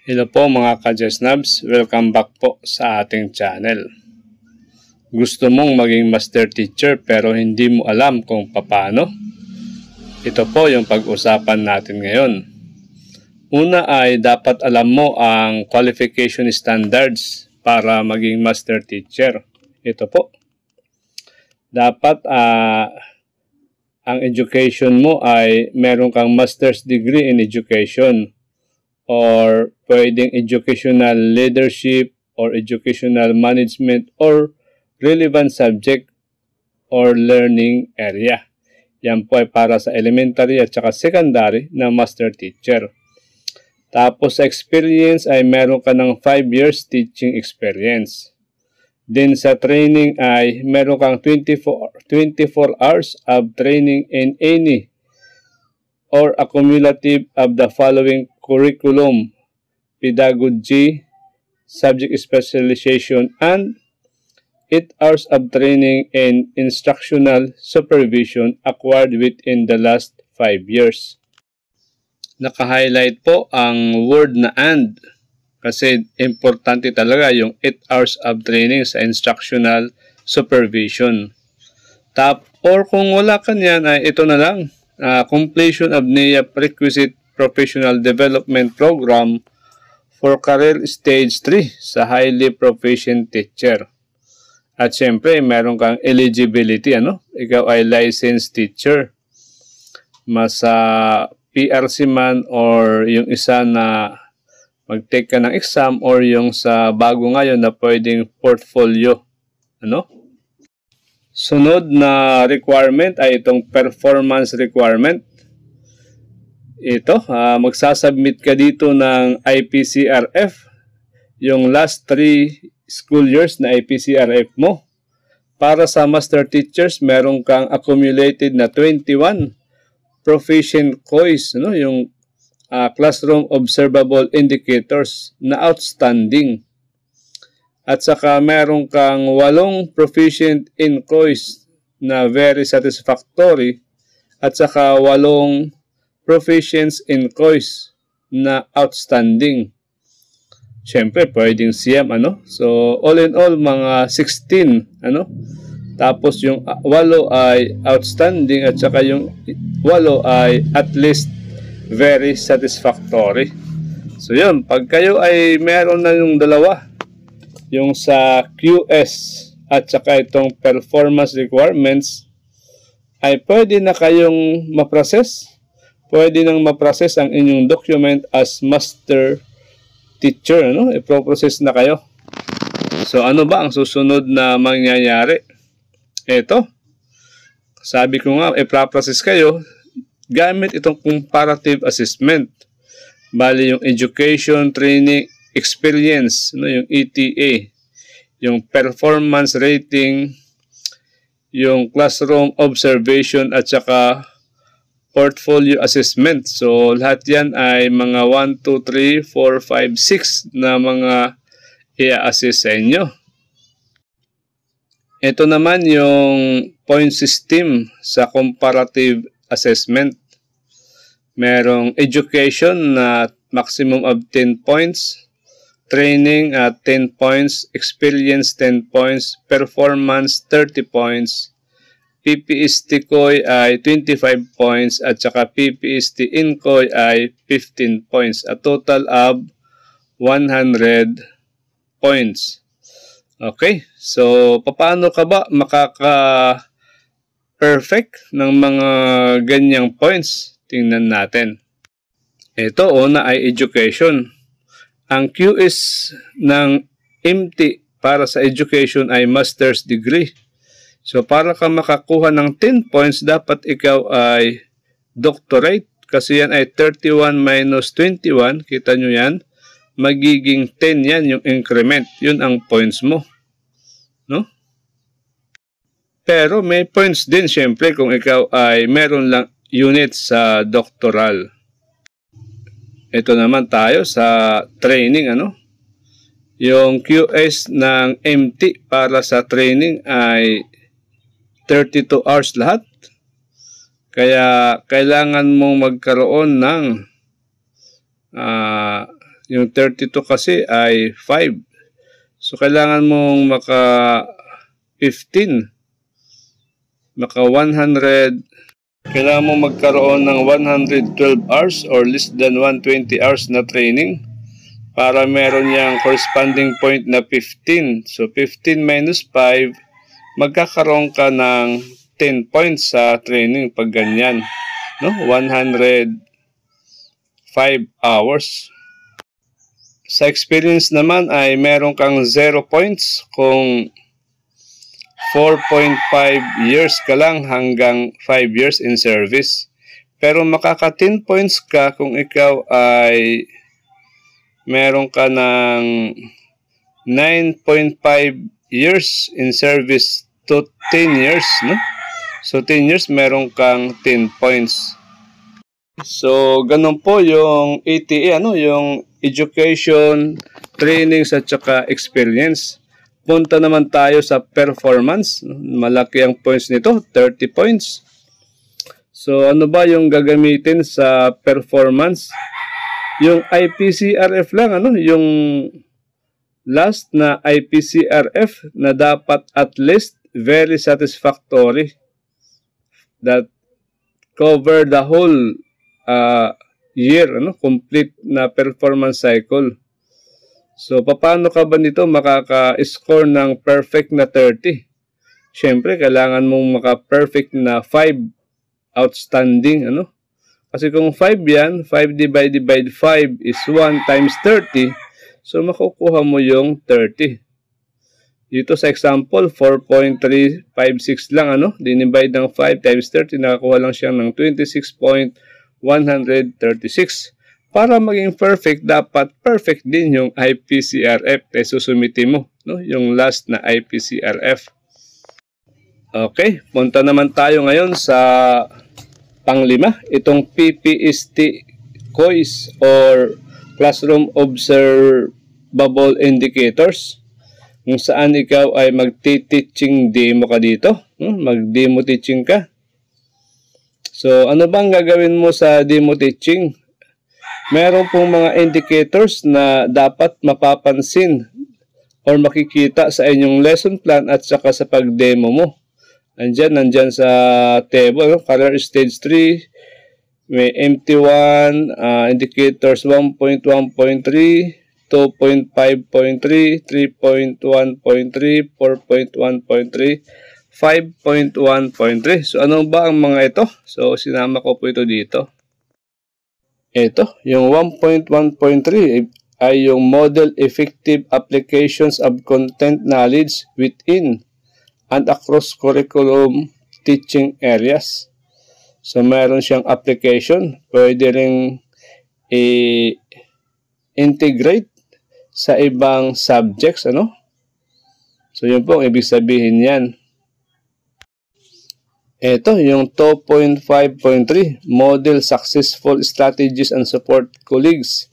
Hello po mga ka-Jesnabs, welcome back po sa ating channel. Gusto mong maging master teacher pero hindi mo alam kung paano? Ito po yung pag-usapan natin ngayon. Una ay dapat alam mo ang qualification standards para maging master teacher. Ito po. Dapat ang education mo ay meron kang master's degree in education, or pwedeng educational leadership or educational management or relevant subject or learning area. Yan po ay para sa elementary at saka secondary na master teacher. Tapos sa experience ay meron ka ng 5 years teaching experience. Then sa training ay meron kang 24 hours of training in any or a cumulative of the following curriculum, pedagogy, subject specialization, and 8 hours of training and instructional supervision acquired within the last 5 years. Naka-highlight po ang word na "and" kasi importante talaga yung 8 hours of training sa instructional supervision. Or kung wala ka niyan ay ito na lang, completion of NIA Prerequisite Professional Development Program for Career Stage 3 sa Highly Proficient Teacher. At syempre, meron kang eligibility, Ikaw ay licensed teacher. Masa PRC man or yung isa na mag-take ka ng exam or yung sa bago ngayon na pwedeng portfolio. Sunod na requirement ay itong performance requirement. Ito, magsasubmit ka dito ng IPCRF, yung last 3 school years na IPCRF mo. Para sa master teachers, meron kang accumulated na 21 proficient COIS, yung classroom observable indicators na outstanding. At saka meron kang 8 proficient in COIS na very satisfactory at saka 8 proficiency in COIS na outstanding. Siyempre, pwedeng CM, So, all in all, mga 16, Tapos, yung 8 ay outstanding at saka yung 8 ay at least very satisfactory. So, yun. Pag kayo ay meron na yung dalawa, yung sa QS at saka itong performance requirements, ay pwede na kayong ma-process. Pwede nang ma-process ang inyong document as master teacher, I-process na kayo. So, ano ba ang susunod na mangyayari? Ito. Sabi ko nga, i-process kayo gamit itong comparative assessment. Bali, yung education, training, experience, yung ETA, yung performance rating, yung classroom observation, at saka portfolio assessment. So, lahat yan ay mga 1, 2, 3, 4, 5, 6 na mga i-assess sa inyo. Ito naman yung point system sa comparative assessment. Merong education na maximum of 10 points, training at 10 points, experience 10 points, performance 30 points, PPST COI ay 25 points at saka PPST in COI ay 15 points. A total of 100 points. Okay, so paano ka ba makaka-perfect ng mga ganyang points? Tingnan natin. Ito, una ay education. Ang QS ng MT para sa education ay master's degree. So, para ka makakuha ng 10 points, dapat ikaw ay doctorate. Kasi yan ay 31 minus 21. Kita nyo yan. Magiging 10 yan yung increment. Yun ang points mo. Pero may points din, syempre, kung ikaw ay meron lang units sa doctoral. Ito naman tayo sa training, Yung QS ng MT para sa training ay 32 hours lahat. Kaya kailangan mong magkaroon ng Yung 32 kasi ay 5. So, kailangan mong maka 15. Maka 100. Kailangan mong magkaroon ng 112 hours or less than 120 hours na training para meron yung corresponding point na 15. So, 15 minus 5, magkakaroon ka ng 10 points sa training pag ganyan. No? 105 hours. Sa experience naman ay meron kang 0 points kung 4.5 years ka lang hanggang 5 years in service. Pero makaka 10 points ka kung ikaw ay meron ka ng 9.5 years in service to 10 years. No? So 10 years meron kang 10 points. So ganun po yung ETA, yung education, training at saka experience. Punta naman tayo sa performance. Malaki ang points nito, 30 points. So ano ba yung gagamitin sa performance? Yung IPCRF lang, yung last na IPCRF na dapat at least very satisfactory. That cover the whole year, complete na performance cycle. So, paano ka ba nito makaka-score ng perfect na 30? Siyempre, kailangan mong maka-perfect na 5 outstanding, Kasi kung 5 yan, 5 divided by 5 is 1 times 30. So, makukuha mo yung 30. Dito sa example, 4.356 lang, Dinivide ng 5 times 30, nakakuha lang siya ng 26.136. Para maging perfect, dapat perfect din yung IPCRF. Kaya susumitin mo, yung last na IPCRF. Okay, punta naman tayo ngayon sa panglima. Itong PPST COIS or Classroom Observable Indicators. Kung saan ikaw ay magti-teaching demo ka dito. Mag-demo teaching ka. So, ano bang gagawin mo sa demo teaching? Meron pong mga indicators na dapat mapapansin or makikita sa inyong lesson plan at saka sa pag-demo mo. Nandyan sa table, color stage 3, may MT1, indicators 1.1.3, 2.5.3, 3.1.3, 4.1.3, 5.1.3. So, ano ba ang mga ito? So, sinama ko po ito dito. Ito, yung 1.1.3 ay yung Model Effective Applications of Content Knowledge within and across curriculum teaching areas. So, meron siyang application. Pwede rin i-integrate sa ibang subjects, So, yun po, ibig sabihin yan. Ito, yung 2.5.3, Model Successful Strategies and Support Colleagues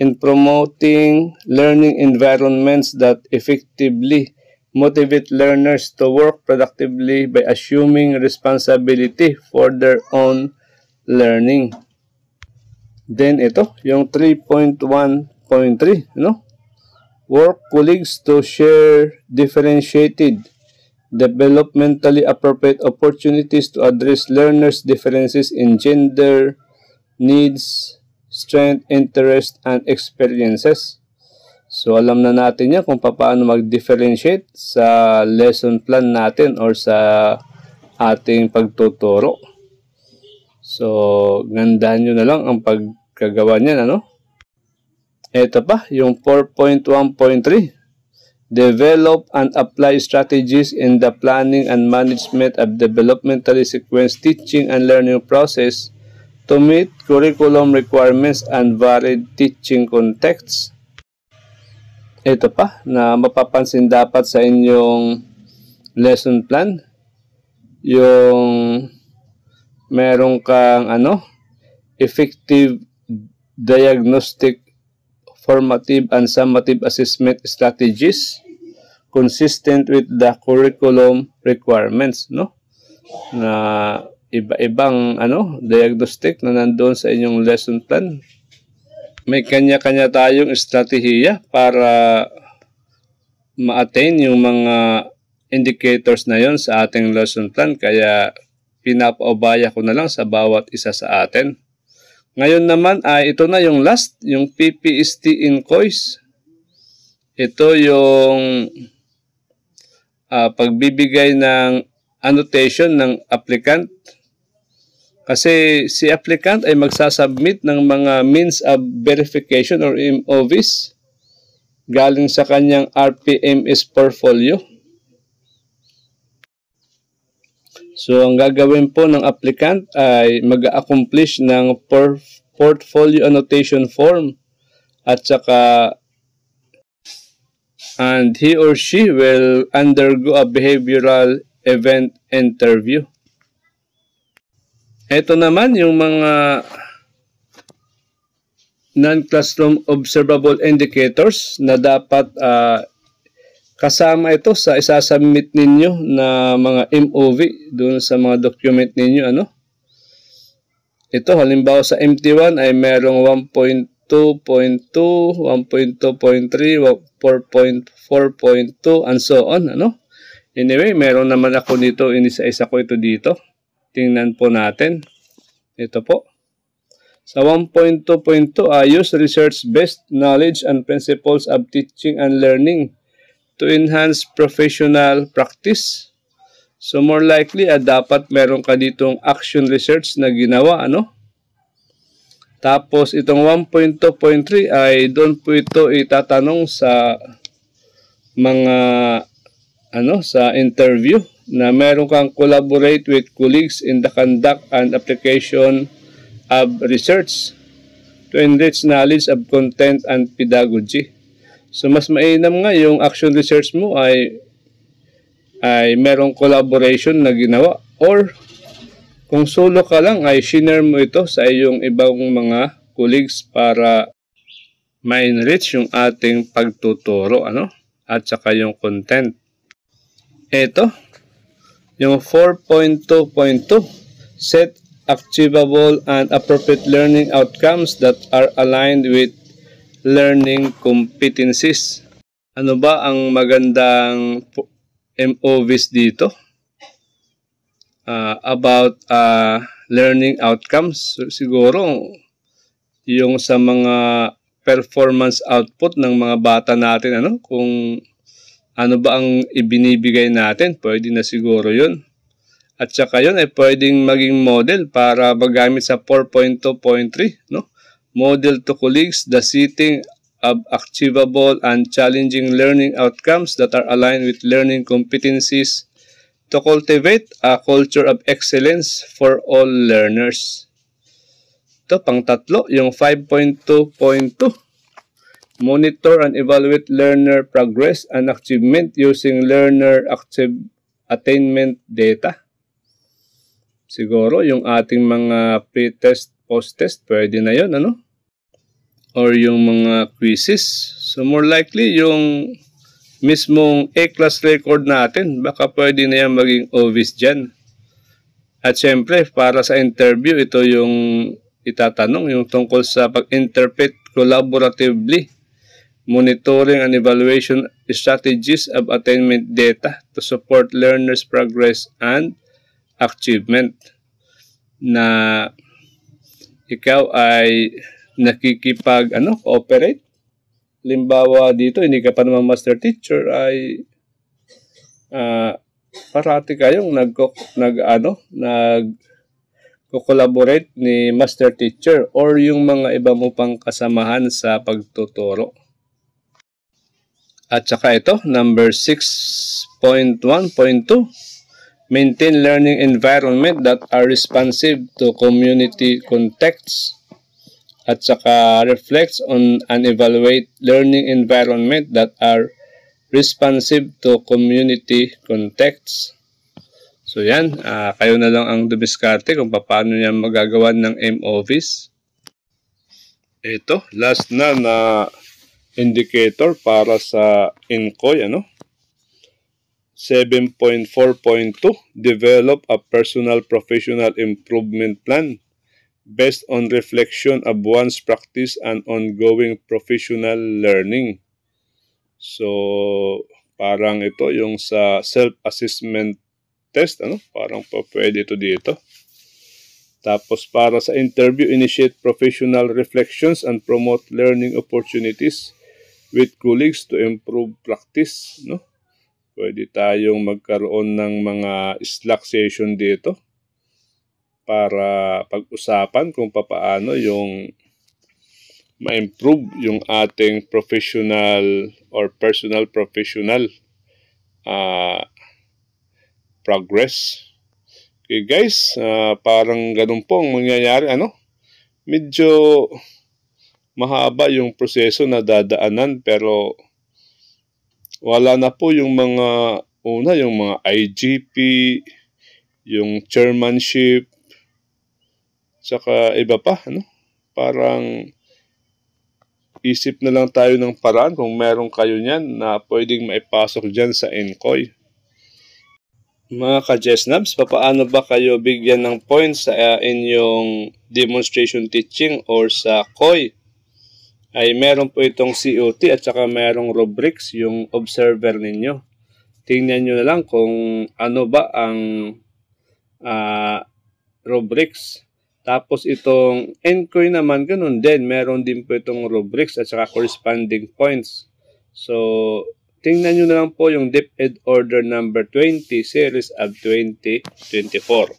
in Promoting Learning Environments that Effectively Motivate Learners to Work Productively by Assuming Responsibility for Their Own Learning. Then ito, yung 3.1.3, Work colleagues to share differentiated developmentally appropriate opportunities to address learners' differences in gender, needs, strength, interest, and experiences. So, alam na natin yan kung paano mag-differentiate sa lesson plan natin or sa ating pagtuturo. So, gandahan nyo na lang ang pagkagawa niyan, Ito pa, yung 4.1.3. Develop and apply strategies in the planning and management of developmentally sequenced teaching and learning process to meet curriculum requirements and varied teaching contexts. Ito pa, na mapapansin dapat sa inyong lesson plan, yung meron kang effective diagnostic, formative and summative assessment strategies consistent with the curriculum requirements, na iba-ibang diagnostic na nandoon sa inyong lesson plan. may kanya-kanya tayong estratehiya para ma-attain yung mga indicators na yon sa ating lesson plan. Kaya pinapaubaya ko na lang sa bawat isa sa atin. Ngayon naman ay ito na yung last, yung PPST inquiries. Ito yung pagbibigay ng annotation ng applicant. Kasi si applicant ay magsasubmit ng mga means of verification or MOVs galing sa kanyang RPMS portfolio. So, ang gagawin po ng applicant ay mag-accomplish ng portfolio annotation form at saka and he or she will undergo a behavioral event interview. Ito naman yung mga non-classroom observable indicators na dapat kasama ito sa isasubmit ninyo na mga MOV doon sa mga document ninyo. Ito halimbawa sa MT1 ay merong 1.2.2, 1.2.3, 4.4.2 and so on. Anyway, meron naman ako dito, inisa-isa ko ito dito. Tingnan po natin. Ito po. Sa 1.2.2, use research-based knowledge and principles of teaching and learning to enhance professional practice. So, more likely, dapat meron ka ditong action research na ginawa, Tapos, itong 1.2.3 ay doon po ito itatanong sa mga, sa interview na meron kang collaborate with colleagues in the conduct and application of research to enrich knowledge of content and pedagogy. So, mas mainam nga yung action research mo ay merong collaboration na ginawa, or kung solo ka lang ay share mo ito sa iyong ibang mga colleagues para ma-enrich yung ating pagtuturo, at saka yung content. Ito, yung 4.2.2, set achievable and appropriate learning outcomes that are aligned with learning competencies. Ano ba ang magandang MOVs dito? About learning outcomes. So, siguro, yung sa mga performance output ng mga bata natin, kung ano ba ang ibinibigay natin, pwede na siguro yun. At saka yun ay pwedeng maging model para magamit sa 4.2.3, Model to colleagues, the setting of achievable and challenging learning outcomes that are aligned with learning competencies to cultivate a culture of excellence for all learners. Ito, pang-tatlo, yung 5.2.2. Monitor and evaluate learner progress and achievement using learner attainment data. Siguro, yung ating mga pre-test, post-test, pwede na yun, Or yung mga quizzes. So, more likely, yung mismong A-class record natin, baka pwede na yan maging obvious dyan. At syempre, para sa interview, ito yung itatanong, yung tungkol sa pag-interpret collaboratively, monitoring and evaluation strategies of attainment data to support learners' progress and achievement. Na ikaw ay cooperate. Limbawa dito, hindi ka pa naman master teacher, ay parati kayong nag-collaborate ni master teacher or yung mga iba mo pang kasamahan sa pagtuturo. At saka ito, number 6.1.2, maintain learning environment that are responsive to community contexts. At saka reflects on and evaluate learning environment that are responsive to community contexts. So yan, kayo na lang ang dumiskarte kung paano yan magagawa ng MOVs. Ito, last na indicator para sa INCOY, 7.4.2, develop a personal professional improvement plan based on reflection of one's practice and ongoing professional learning. So, parang ito yung sa self-assessment test, ano? Parang pwede ito dito. Tapos para sa interview, initiate professional reflections and promote learning opportunities with colleagues to improve practice, no? Pwede tayong magkaroon ng mga Slack session dito para pag-usapan kung paano yung ma-improve yung ating professional or personal professional progress. Okay guys, parang ganun po ang mangyayari, ano? Medyo mahaba yung proseso na dadaanan pero wala na po yung mga yung mga IGP, yung chairmanship, saka iba pa, ano? Parang isip na lang tayo ng paraan kung meron kayo niyan na pwedeng maipasok dyan sa NCOY. Mga ka-Jesnabs, paano ba kayo bigyan ng points sa inyong demonstration teaching or sa COY? Ay meron po itong COT at saka merong rubrics yung observer ninyo. Tingnan nyo na lang kung ano ba ang rubrics. Tapos itong NCOY naman, ganun din. Meron din po itong rubrics at saka corresponding points. So, tingnan nyo na lang po yung DepEd Order number 20, series of 2024.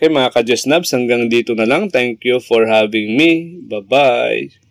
Okay mga ka-Jesnabs, hanggang dito na lang. Thank you for having me. Bye-bye.